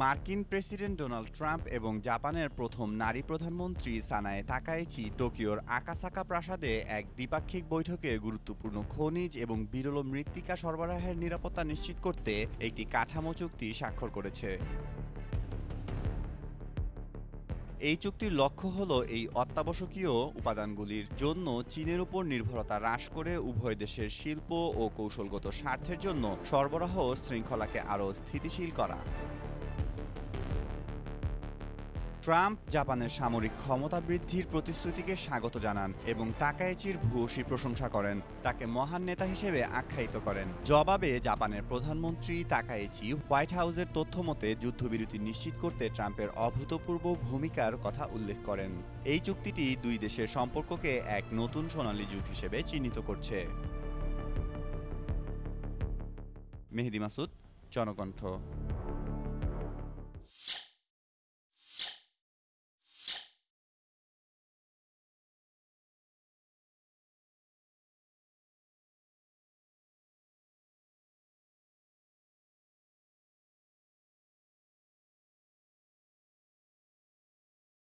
মার্কিন president Donald Trump এবং জাপানের প্রথম নারী প্রধানমন্ত্রী সানায়ে তাকাইচি টোকিওর আকাসাকা প্রাসাদে এক দ্বিপাক্ষিক বৈঠকে গুরুত্বপূর্ণ খনিজ এবং বিরল মৃত্তিকা সরবরাহের নিরাপত্তা নিশ্চিত করতে একটি কাঠামো চুক্তি স্বাক্ষর করেছে। এই চুক্তির লক্ষ্য হল এই অত্যাবশ্যকীয় উপাদানগুলির জন্য চীনের উপর নির্ভরতা হ্রাস করে উভয় দেশের শিল্প ও কৌশলগত স্বার্থের জন্য সরবরাহ শৃঙ্খলাকে আরও স্থিতিশীল করা। ট্রাম্প জাপানের সামরিক ক্ষমতা বৃদ্ধির প্রতিশ্রুতিকে স্বাগত জানান এবং তাকাইচির ভূয়সী প্রশংসা করেন, তাকে মহান নেতা হিসেবে আখ্যায়িত করেন। জবাবে জাপানের প্রধানমন্ত্রী তাকাইচি হোয়াইট হাউসের তথ্যমতে যুদ্ধবিরতি নিশ্চিত করতে ট্রাম্পের অভূতপূর্ব ভূমিকার কথা উল্লেখ করেন। এই চুক্তিটি দুই দেশের সম্পর্ককে এক নতুন সোনালী যুগ হিসেবে চিহ্নিত করছে। মেহেদী মাসুদ, জনকণ্ঠ।